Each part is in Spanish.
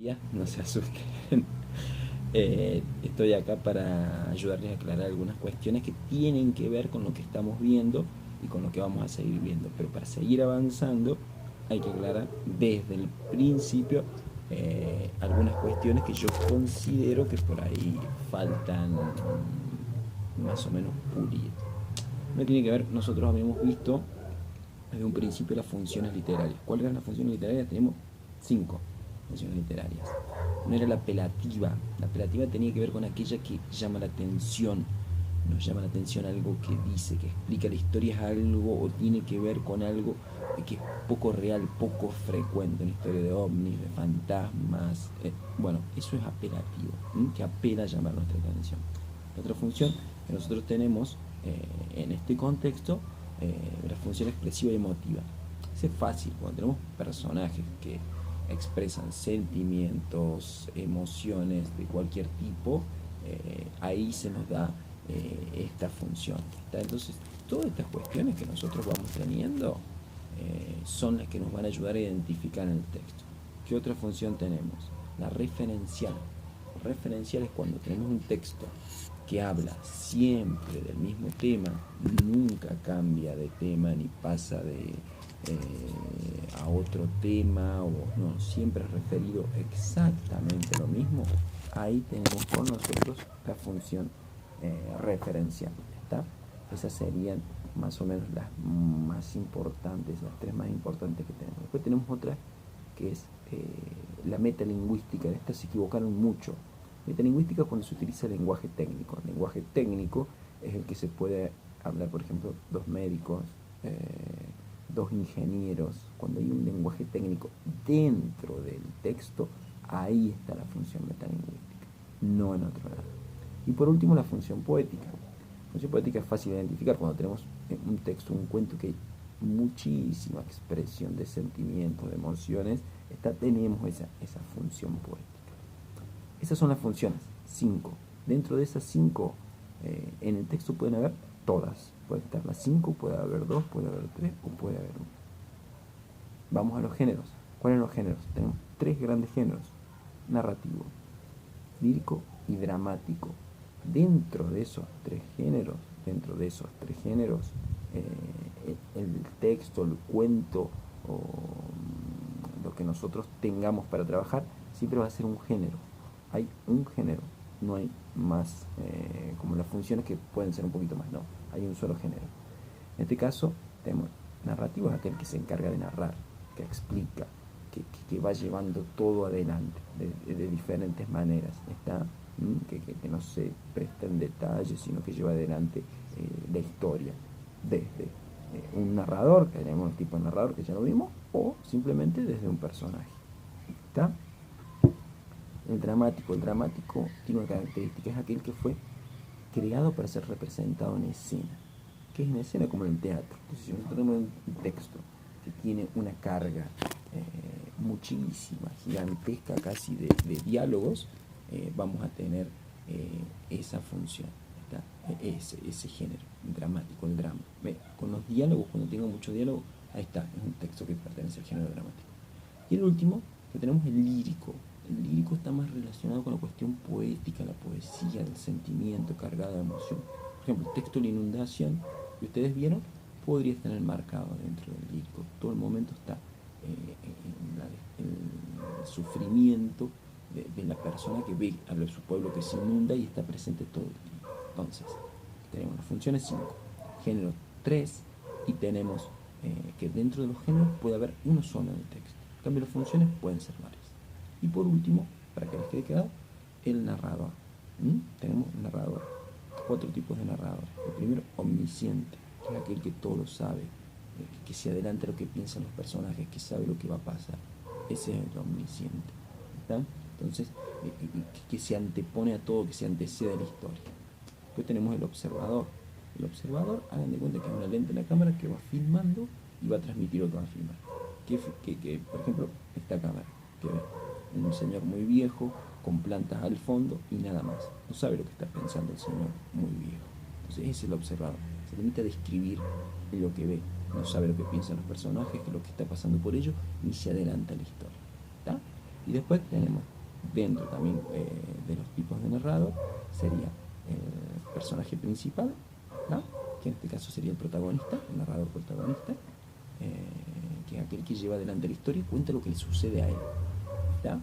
Ya, no se asusten. Estoy acá para ayudarles a aclarar algunas cuestiones que tienen que ver con lo que estamos viendo y con lo que vamos a seguir viendo. Pero para seguir avanzando hay que aclarar desde el principio algunas cuestiones que yo considero que por ahí faltan más o menos pulir. No tiene que ver, nosotros habíamos visto desde un principio las funciones literarias. ¿Cuáles eran las funciones literarias? Tenemos 5 funciones literarias. No era la apelativa. La apelativa tenía que ver con aquella que llama la atención. Nos llama la atención algo que dice, que explica la historia, es algo o tiene que ver con algo que es poco real, poco frecuente. Una historia de ovnis, de fantasmas. Bueno, eso es apelativo, que apela a llamar nuestra atención. La otra función que nosotros tenemos en este contexto, la función expresiva y emotiva. Es fácil, cuando tenemos personajes que expresan sentimientos, emociones de cualquier tipo, ahí se nos da esta función. Entonces, todas estas cuestiones que nosotros vamos teniendo son las que nos van a ayudar a identificar en el texto. ¿Qué otra función tenemos? La referencial. Referencial es cuando tenemos un texto que habla siempre del mismo tema, nunca cambia de tema ni pasa a otro tema, o no, siempre es referido exactamente lo mismo. Ahí tenemos con nosotros la función referencial. ¿Está? Esas serían más o menos las más importantes, las tres más importantes que tenemos. Después tenemos otra que es la metalingüística. En esta se equivocaron mucho. Metalingüística es cuando se utiliza el lenguaje técnico. El lenguaje técnico es el que se puede hablar, por ejemplo, dos médicos, dos ingenieros. Cuando hay un lenguaje técnico dentro del texto, ahí está la función metalingüística, no en otro lado. Y por último, la función poética. La función poética es fácil de identificar cuando tenemos un texto, un cuento que hay muchísima expresión de sentimientos, de emociones, tenemos esa función poética. Esas son las funciones, 5. Dentro de esas 5, en el texto pueden haber todas. Puede estar las 5, puede haber 2, puede haber 3 o puede haber 1. Vamos a los géneros. ¿Cuáles son los géneros? Tenemos 3 grandes géneros: narrativo, lírico y dramático. Dentro de esos 3 géneros, el texto, el cuento o lo que nosotros tengamos para trabajar siempre va a ser un género. Hay un género, no hay más, como las funciones que pueden ser un poquito más, no, hay un solo género. En este caso tenemos narrativo, es aquel que se encarga de narrar, que explica, que va llevando todo adelante de diferentes maneras. Está que no se presta en detalle, sino que lleva adelante la historia desde un narrador, que tenemos el tipo de narrador que ya lo vimos, o simplemente desde un personaje. ¿Está? El dramático tiene una característica, es aquel que fue creado para ser representado en escena. ¿Qué es en escena? Como en el teatro. Entonces, si nosotros tenemos un texto que tiene una carga muchísima, gigantesca casi de diálogos, vamos a tener esa función, ¿está? Ese género dramático, el drama. Con los diálogos, cuando tengo mucho diálogo, ahí está, es un texto que pertenece al género dramático. Y el último, que tenemos el lírico. El lírico está más relacionado con la cuestión poética, la poesía, el sentimiento cargado de emoción. Por ejemplo, el texto de la inundación que ustedes vieron podría estar enmarcado dentro del lírico. Todo el momento está en el sufrimiento de la persona que ve a su pueblo que se inunda y está presente todo el tiempo. Entonces, tenemos las funciones 5, género 3, y tenemos que dentro de los géneros puede haber uno solo en el texto. En cambio, las funciones pueden ser varias. Y por último, para que les quede claro, el narrador. Tenemos un narrador, 4 tipos de narradores. El primero, omnisciente, que es aquel que todo lo sabe, que se adelanta lo que piensan los personajes, que sabe lo que va a pasar. Ese es el omnisciente. ¿Está? Entonces, que se antepone a todo, que se antecede a la historia. Después tenemos el observador. El observador, hagan de cuenta que es una lente en la cámara que va filmando y va a transmitir lo que va a filmar. Que por ejemplo, esta cámara, que ve un señor muy viejo, con plantas al fondo y nada más. No sabe lo que está pensando el señor muy viejo. Entonces ese es el observador. Se limita a describir lo que ve. No sabe lo que piensan los personajes, lo que está pasando por ellos, ni se adelanta la historia. ¿Está? Y después tenemos dentro también de los tipos de narrador, sería el personaje principal, ¿no? Que en este caso sería el protagonista, el narrador protagonista, que es aquel que lleva adelante la historia y cuenta lo que le sucede a él, ¿está?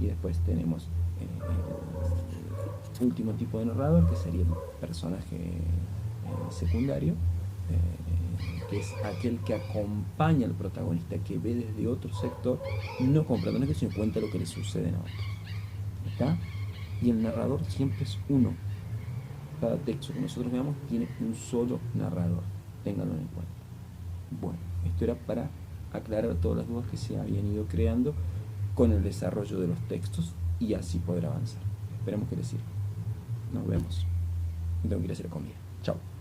Y después tenemos el último tipo de narrador, que sería el personaje secundario, que es aquel que acompaña al protagonista, que ve desde otro sector, no como protagonista, sino cuenta lo que le sucede a otros. ¿Está? Y el narrador siempre es uno. Cada texto que nosotros veamos tiene un solo narrador. Ténganlo en cuenta. Bueno, esto era para aclarar todas las dudas que se habían ido creando con el desarrollo de los textos y así poder avanzar. Esperemos que les sirva. Nos vemos. Tengo que ir a hacer comida. Chao.